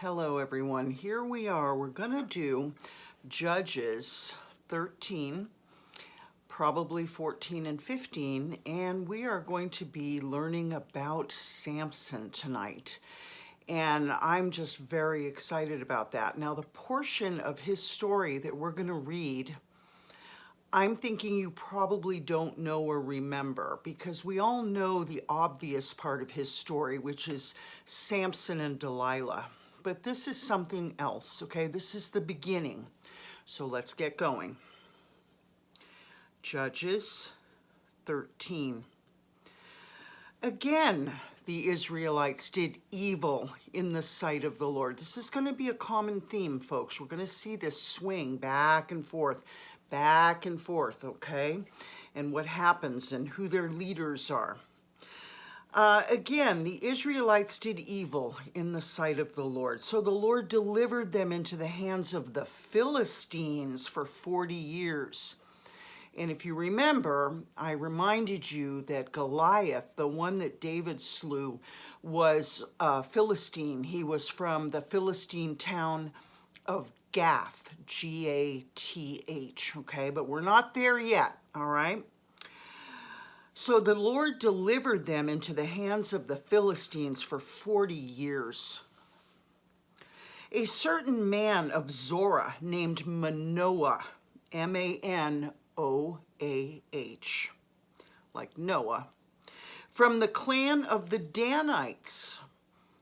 Hello everyone, here we are. We're gonna do Judges 13, probably 14 and 15, and we are going to be learning about Samson tonight. And I'm just very excited about that. Now, the portion of his story that we're gonna read, I'm thinking you probably don't know or remember, because we all know the obvious part of his story, which is Samson and Delilah. But this is something else, okay? This is the beginning. So let's get going. Judges 13. Again, the Israelites did evil in the sight of the Lord. This is going to be a common theme, folks. We're going to see this swing back and forth, okay? And what happens and who their leaders are. Again, the Israelites did evil in the sight of the Lord. So the Lord delivered them into the hands of the Philistines for 40 years. And if you remember, I reminded you that Goliath, the one that David slew, was a Philistine. He was from the Philistine town of Gath, G-A-T-H, okay? But we're not there yet, all right? So the Lord delivered them into the hands of the Philistines for 40 years. A certain man of Zorah named Manoah, M-A-N-O-A-H, like Noah, from the clan of the Danites,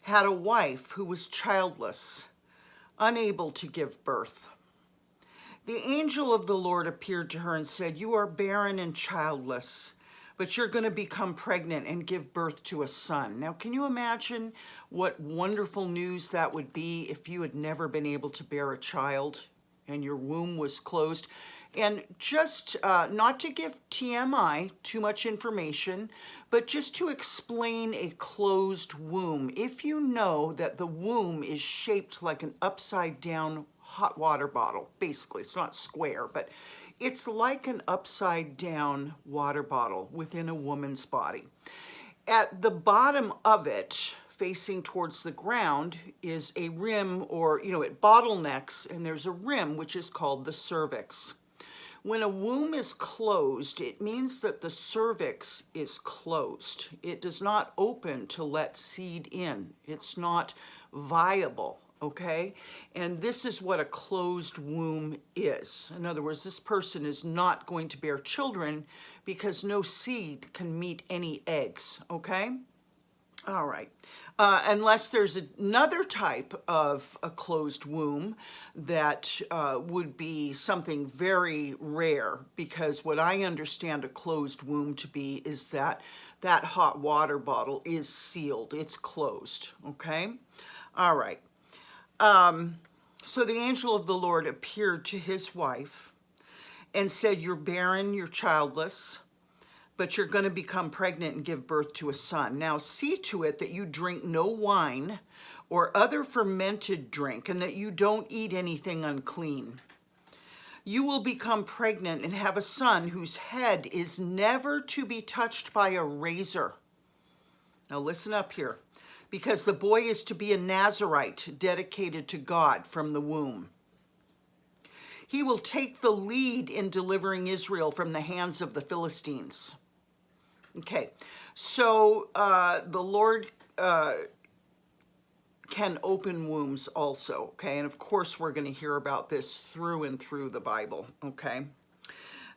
had a wife who was childless, unable to give birth. The angel of the Lord appeared to her and said, "You are barren and childless, but you're going to become pregnant and give birth to a son." Now, can you imagine what wonderful news that would be if you had never been able to bear a child and your womb was closed? And just not to give TMI, too much information, but just to explain a closed womb. If you know that the womb is shaped like an upside down hot water bottle, basically, it's not square, but it's like an upside down water bottle within a woman's body. At the bottom of it, facing towards the ground, is a rim, or, it bottlenecks, and there's a rim which is called the cervix. When a womb is closed, it means that the cervix is closed. It does not open to let seed in. It's not viable. Okay, and this is what a closed womb is. In other words, this person is not going to bear children because no seed can meet any eggs, okay? All right, unless there's another type of a closed womb that would be something very rare, because what I understand a closed womb to be is that that hot water bottle is sealed, it's closed, okay? All right. So the angel of the Lord appeared to his wife and said, "You're barren, you're childless, but you're going to become pregnant and give birth to a son. Now see to it that you drink no wine or other fermented drink, and that you don't eat anything unclean. You will become pregnant and have a son whose head is never to be touched by a razor." Now listen up here. "Because the boy is to be a Nazirite, dedicated to God from the womb. He will take the lead in delivering Israel from the hands of the Philistines." Okay, so the Lord can open wombs also, okay? And of course, we're going to hear about this through and through the Bible, okay?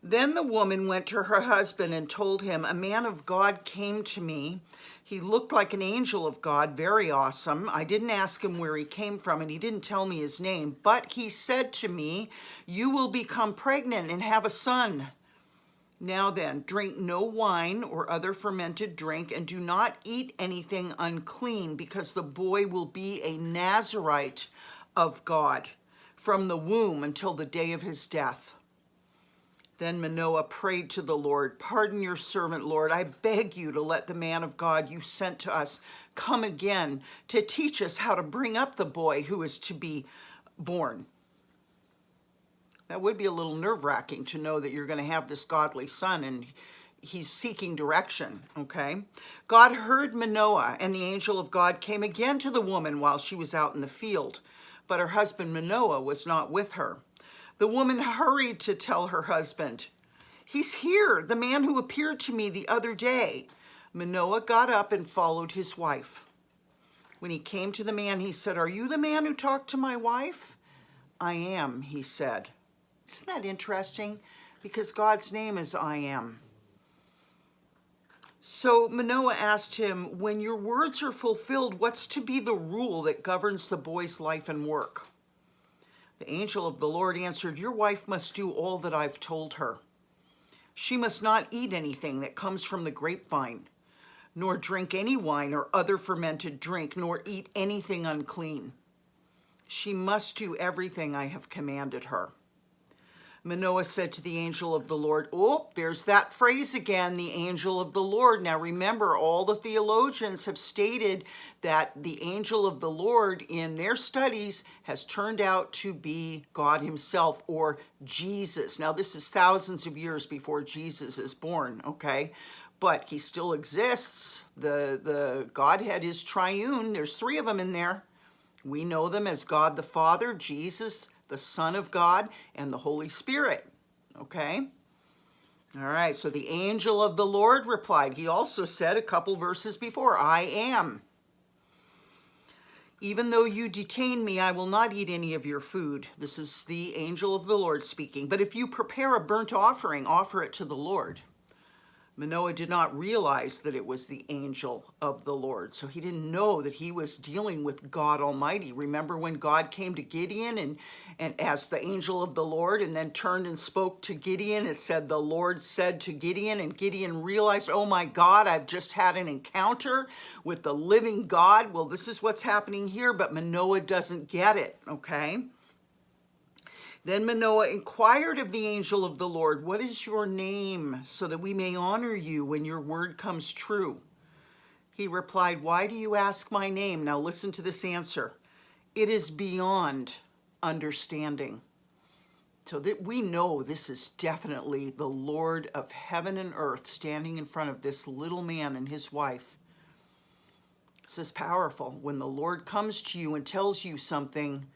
"Then the woman went to her husband and told him, 'A man of God came to me. He looked like an angel of God, very awesome. I didn't ask him where he came from, and he didn't tell me his name. But he said to me, you will become pregnant and have a son. Now then, drink no wine or other fermented drink, and do not eat anything unclean, because the boy will be a Nazirite of God from the womb until the day of his death.' Then Manoah prayed to the Lord, 'Pardon your servant, Lord. I beg you to let the man of God you sent to us come again to teach us how to bring up the boy who is to be born.'" That would be a little nerve-wracking to know that you're going to have this godly son, and he's seeking direction, okay? God heard Manoah, and the angel of God came again to the woman while she was out in the field, but her husband Manoah was not with her. The woman hurried to tell her husband, "He's here, the man who appeared to me the other day." Manoah got up and followed his wife. When he came to the man, he said, "Are you the man who talked to my wife?" "I am," he said. Isn't that interesting? Because God's name is I Am. So Manoah asked him, "When your words are fulfilled, what's to be the rule that governs the boy's life and work?" The angel of the Lord answered, "Your wife must do all that I've told her. She must not eat anything that comes from the grapevine, nor drink any wine or other fermented drink, nor eat anything unclean. She must do everything I have commanded her." Manoah said to the angel of the Lord, oh, there's that phrase again, the angel of the Lord. Now remember, all the theologians have stated that the angel of the Lord in their studies has turned out to be God himself, or Jesus. Now this is thousands of years before Jesus is born, okay? But he still exists. The Godhead is triune. There's three of them in there. We know them as God the Father, Jesus, the Son of God, and the Holy Spirit, okay? All right, so the angel of the Lord replied. He also said a couple verses before, I am. Even though you detain me, I will not eat any of your food. This is the angel of the Lord speaking. But if you prepare a burnt offering, offer it to the Lord. Manoah did not realize that it was the angel of the Lord. So he didn't know that he was dealing with God Almighty. Remember when God came to Gideon and as the angel of the Lord, and then turned and spoke to Gideon? It said, the Lord said to Gideon, and Gideon realized, oh my God, I've just had an encounter with the living God. Well, this is what's happening here, but Manoah doesn't get it, okay? Then Manoah inquired of the angel of the Lord, what is your name, so that we may honor you when your word comes true? He replied, why do you ask my name? Now listen to this answer. It is beyond understanding. So that we know this is definitely the Lord of heaven and earth standing in front of this little man and his wife. This is powerful. When the Lord comes to you and tells you something,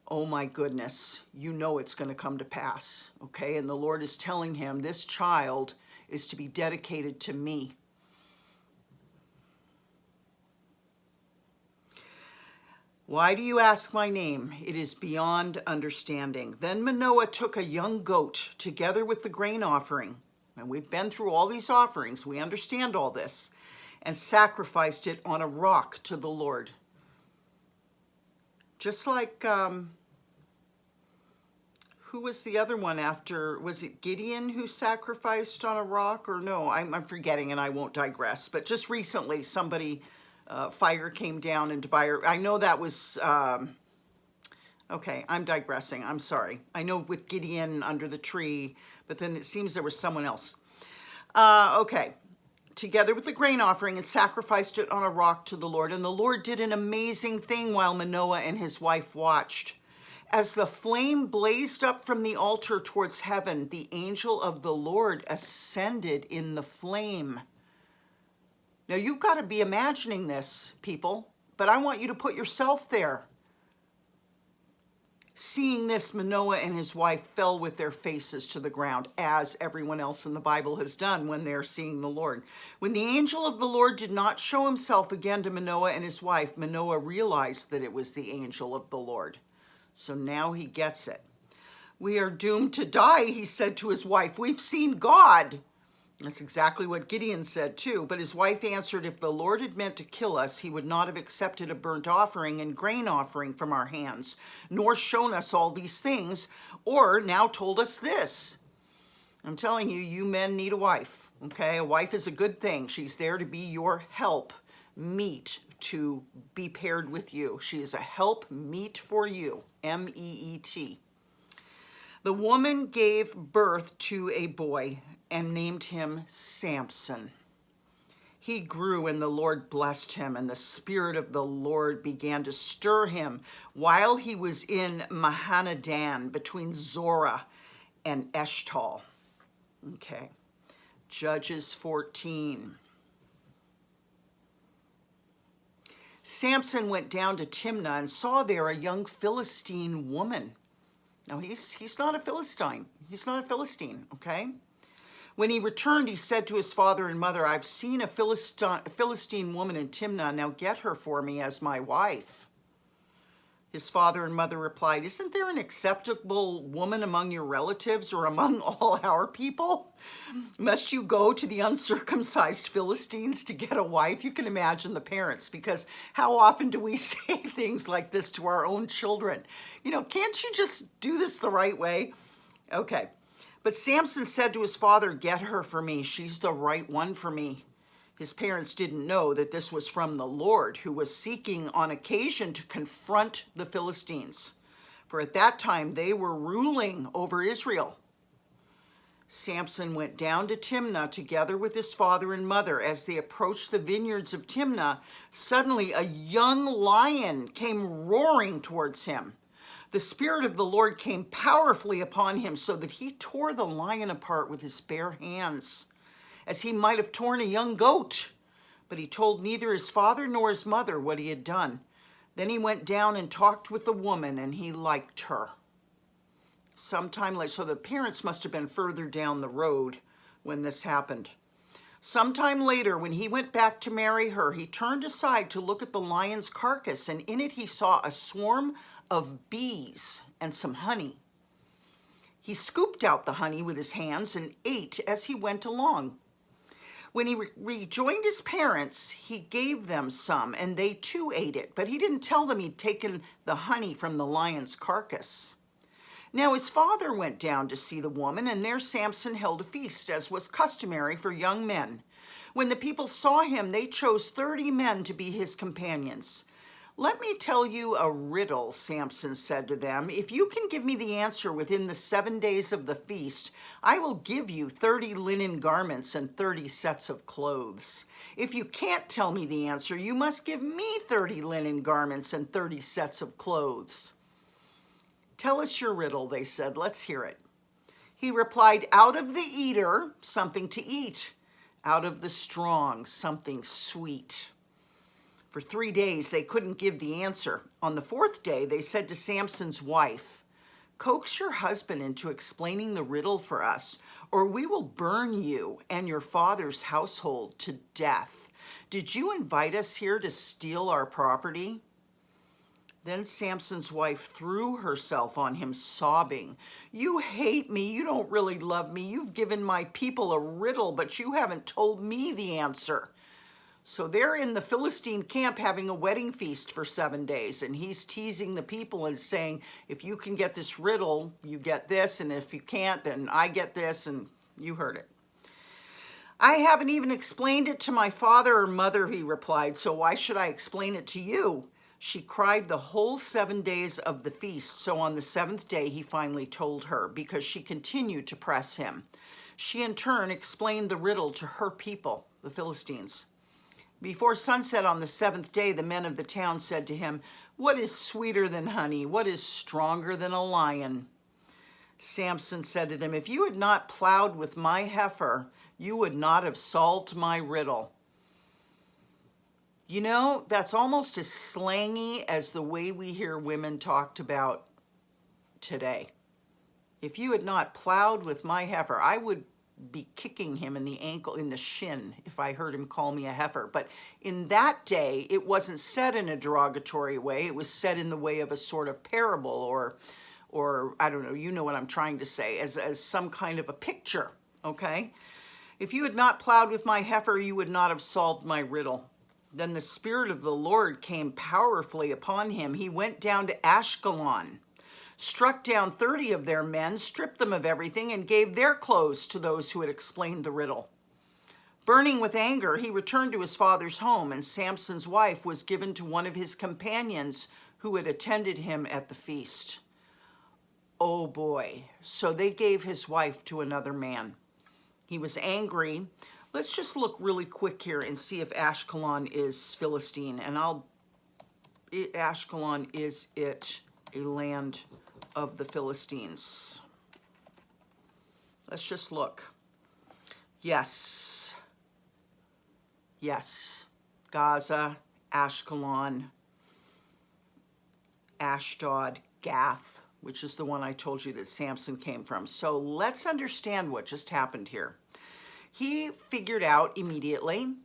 oh my goodness, you know it's going to come to pass, okay? And the Lord is telling him, this child is to be dedicated to me. Why do you ask my name? It is beyond understanding. Then Manoah took a young goat together with the grain offering, and we've been through all these offerings, we understand all this, and sacrificed it on a rock to the Lord. Just like, who was the other one after, was it Gideon who sacrificed on a rock, or no, I'm forgetting and I won't digress, but just recently somebody, fire came down and fire, I know that was, okay, I'm digressing, I'm sorry. I know with Gideon under the tree, but then it seems there was someone else. Okay. Together with the grain offering, and sacrificed it on a rock to the Lord. And the Lord did an amazing thing while Manoah and his wife watched. As the flame blazed up from the altar towards heaven, the angel of the Lord ascended in the flame. Now you've got to be imagining this, people, but I want you to put yourself there. Seeing this, Manoah and his wife fell with their faces to the ground, as everyone else in the Bible has done when they're seeing the Lord. When the angel of the Lord did not show himself again to Manoah and his wife, Manoah realized that it was the angel of the Lord. So now he gets it. We are doomed to die, he said to his wife. We've seen God. That's exactly what Gideon said too. But his wife answered, if the Lord had meant to kill us, he would not have accepted a burnt offering and grain offering from our hands, nor shown us all these things, or now told us this. I'm telling you, you men need a wife, okay? A wife is a good thing. She's there to be your help meet, to be paired with you. She is a help meet for you, M-E-E-T. The woman gave birth to a boy and named him Samson. He grew and the Lord blessed him, and the Spirit of the Lord began to stir him while he was in Mahanadan between Zorah and Eshtal. Okay. Judges 14. Samson went down to Timnah and saw there a young Philistine woman. Now, he's not a Philistine. He's not a Philistine, okay? When he returned, he said to his father and mother, I've seen a Philistine woman in Timnah. Now get her for me as my wife. His father and mother replied, isn't there an acceptable woman among your relatives or among all our people? Must you go to the uncircumcised Philistines to get a wife? You can imagine the parents, because how often do we say things like this to our own children? You know, can't you just do this the right way? Okay. But Samson said to his father, get her for me. She's the right one for me. His parents didn't know that this was from the Lord, who was seeking on occasion to confront the Philistines. For at that time they were ruling over Israel. Samson went down to Timnah together with his father and mother. As they approached the vineyards of Timnah, suddenly a young lion came roaring towards him. The Spirit of the Lord came powerfully upon him so that he tore the lion apart with his bare hands, as he might have torn a young goat. But he told neither his father nor his mother what he had done. Then he went down and talked with the woman, and he liked her. Sometime later, so the parents must have been further down the road when this happened. Sometime later, when he went back to marry her, he turned aside to look at the lion's carcass, and in it he saw a swarm of bees and some honey. He scooped out the honey with his hands and ate as he went along. When he rejoined his parents, he gave them some, and they too ate it, but he didn't tell them he'd taken the honey from the lion's carcass. Now his father went down to see the woman, and there Samson held a feast, as was customary for young men. When the people saw him, they chose 30 men to be his companions. Let me tell you a riddle, Samson said to them. If you can give me the answer within the 7 days of the feast, I will give you 30 linen garments and 30 sets of clothes. If you can't tell me the answer, you must give me 30 linen garments and 30 sets of clothes. Tell us your riddle, they said. Let's hear it. He replied, out of the eater, something to eat. Out of the strong, something sweet. For 3 days, they couldn't give the answer. On the 4th day, they said to Samson's wife, coax your husband into explaining the riddle for us, or we will burn you and your father's household to death. Did you invite us here to steal our property? Then Samson's wife threw herself on him, sobbing, you hate me, you don't really love me, you've given my people a riddle, but you haven't told me the answer. So they're in the Philistine camp having a wedding feast for 7 days, and he's teasing the people and saying, if you can get this riddle, you get this, and if you can't, then I get this, and you heard it. I haven't even explained it to my father or mother, he replied, so why should I explain it to you? She cried the whole 7 days of the feast, so on the 7th day he finally told her, because she continued to press him. She in turn explained the riddle to her people, the Philistines. Before sunset on the 7th day, the men of the town said to him, what is sweeter than honey? What is stronger than a lion? Samson said to them, if you had not plowed with my heifer, you would not have solved my riddle. You know, that's almost as slangy as the way we hear women talked about today. If you had not plowed with my heifer, I would be kicking him in the ankle, in the shin, if I heard him call me a heifer. But in that day, it wasn't said in a derogatory way. It was said in the way of a sort of parable, or I don't know, you know what I'm trying to say, as some kind of a picture, okay? If you had not plowed with my heifer, you would not have solved my riddle. Then the Spirit of the Lord came powerfully upon him. He went down to Ashkelon, struck down 30 of their men, stripped them of everything, and gave their clothes to those who had explained the riddle. Burning with anger, he returned to his father's home, and Samson's wife was given to one of his companions who had attended him at the feast. Oh boy, so they gave his wife to another man. He was angry. Let's just look really quick here and see if Ashkelon is Philistine, and Ashkelon, is it a land of the Philistines? Let's just look. Yes. Yes. Gaza, Ashkelon, Ashdod, Gath, which is the one I told you that Samson came from. So let's understand what just happened here. He figured out immediately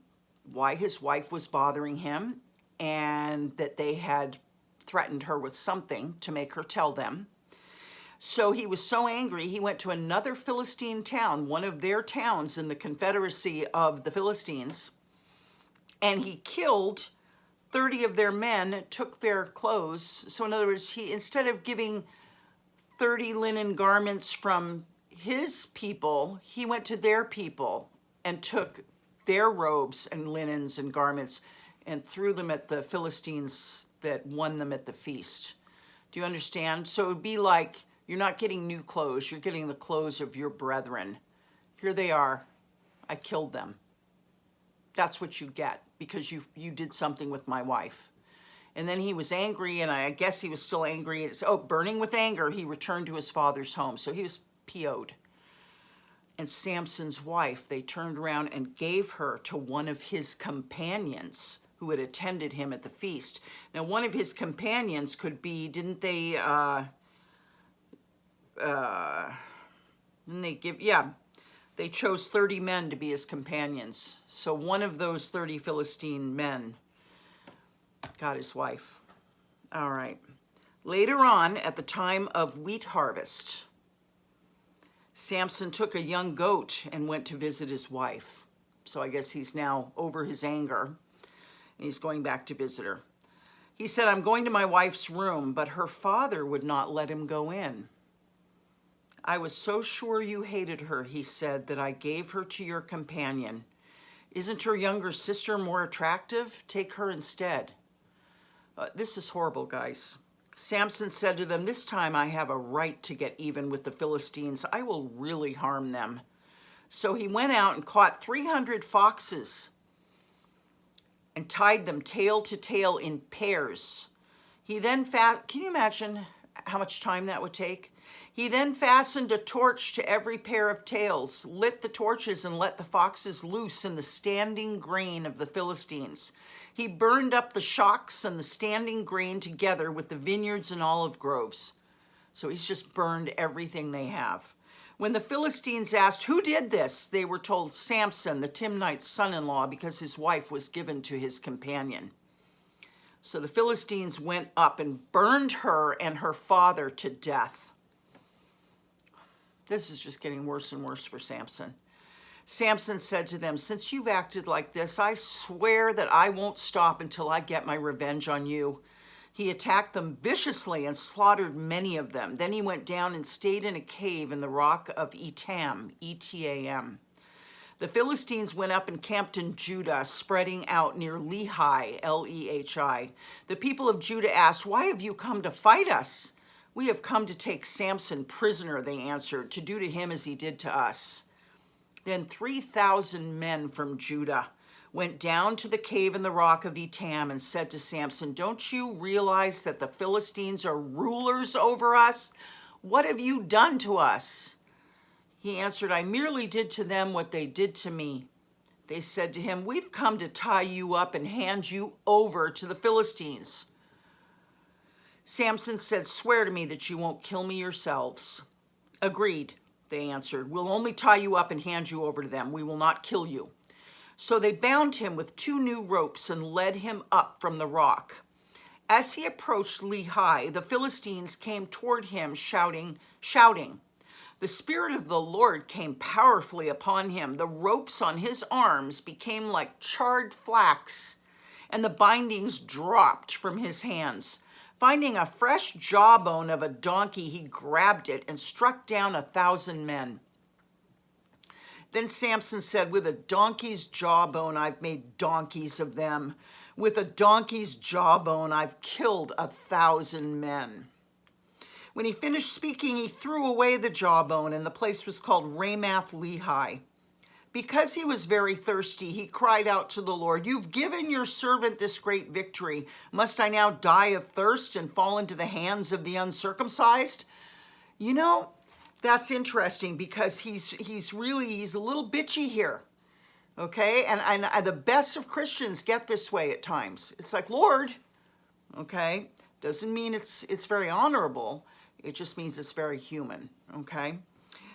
why his wife was bothering him and that they had threatened her with something to make her tell them. So he was so angry, he went to another Philistine town, one of their towns in the confederacy of the Philistines, and he killed 30 of their men, took their clothes. So in other words, he, instead of giving 30 linen garments from his people, he went to their people and took their robes and linens and garments and threw them at the Philistines that won them at the feast. Do you understand? So it would be like, you're not getting new clothes, you're getting the clothes of your brethren. Here they are, I killed them. That's what you get because you did something with my wife. And then he was angry, and I guess he was still angry. It's, burning with anger, he returned to his father's home. So he was PO'd. And Samson's wife, they turned around and gave her to one of his companions who had attended him at the feast. Now, one of his companions could be, didn't they they chose 30 men to be his companions. So one of those 30 Philistine men got his wife. All right. Later on, at the time of wheat harvest, Samson took a young goat and went to visit his wife. So I guess he's now over his anger, and he's going back to visit her. He said, I'm going to my wife's room, but her father would not let him go in. I was so sure you hated her, he said, that I gave her to your companion. Isn't her younger sister more attractive? Take her instead. This is horrible, guys. Samson said to them, this time I have a right to get even with the Philistines. I will really harm them. So he went out and caught 300 foxes and tied them tail to tail in pairs. He then can you imagine how much time that would take? He then fastened a torch to every pair of tails, lit the torches, and let the foxes loose in the standing grain of the Philistines. He burned up the shocks and the standing grain together with the vineyards and olive groves. So he's just burned everything they have. When the Philistines asked, who did this? They were told, Samson, the Timnite's son-in-law, because his wife was given to his companion. So the Philistines went up and burned her and her father to death. This is just getting worse and worse for Samson. Samson said to them, since you've acted like this, I swear that I won't stop until I get my revenge on you. He attacked them viciously and slaughtered many of them. Then he went down and stayed in a cave in the rock of Etam, E-T-A-M. The Philistines went up and camped in Judah, spreading out near Lehi, L-E-H-I. The people of Judah asked, why have you come to fight us? We have come to take Samson prisoner, they answered, to do to him as he did to us. Then 3,000 men from Judah went down to the cave in the rock of Etam and said to Samson, don't you realize that the Philistines are rulers over us? What have you done to us? He answered, I merely did to them what they did to me. They said to him, we've come to tie you up and hand you over to the Philistines. Samson said, swear to me that you won't kill me yourselves. Agreed, they answered. We'll only tie you up and hand you over to them. We will not kill you. So they bound him with 2 new ropes and led him up from the rock. As he approached Lehi, the Philistines came toward him shouting. The Spirit of the Lord came powerfully upon him. The ropes on his arms became like charred flax, and the bindings dropped from his hands. Finding a fresh jawbone of a donkey, he grabbed it and struck down 1,000 men. Then Samson said, with a donkey's jawbone, I've made donkeys of them. With a donkey's jawbone, I've killed 1,000 men. When he finished speaking, he threw away the jawbone, and the place was called Ramath Lehi. Because he was very thirsty, he cried out to the Lord, you've given your servant this great victory. Must I now die of thirst and fall into the hands of the uncircumcised? You know, That's interesting because he's a little bitchy here. Okay, and the best of Christians get this way at times. It's like, Lord, okay, doesn't mean it's very honorable. It just means it's very human. Okay.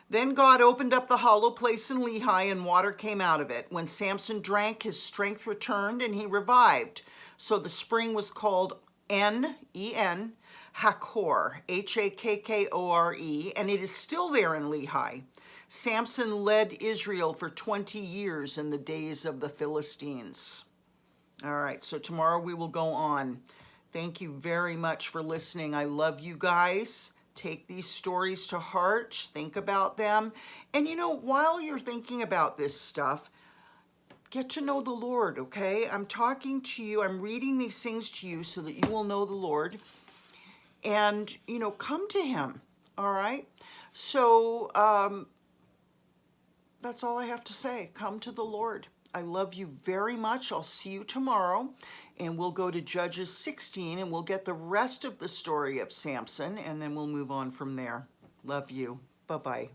Then God opened up the hollow place in Lehi, and water came out of it. When Samson drank, his strength returned, and he revived. So the spring was called N-E-N, Hakkore, Hakkore, and it is still there in Lehi. Samson led Israel for 20 years in the days of the Philistines. All right, so tomorrow we will go on. Thank you very much for listening. I love you guys. Take these stories to heart, think about them. And while you're thinking about this stuff, get to know the Lord, okay? I'm talking to you, I'm reading these things to you so that you will know the Lord. And, come to him, all right? So that's all I have to say. Come to the Lord. I love you very much. I'll see you tomorrow, and we'll go to Judges 16, and we'll get the rest of the story of Samson, and then we'll move on from there. Love you. Bye-bye.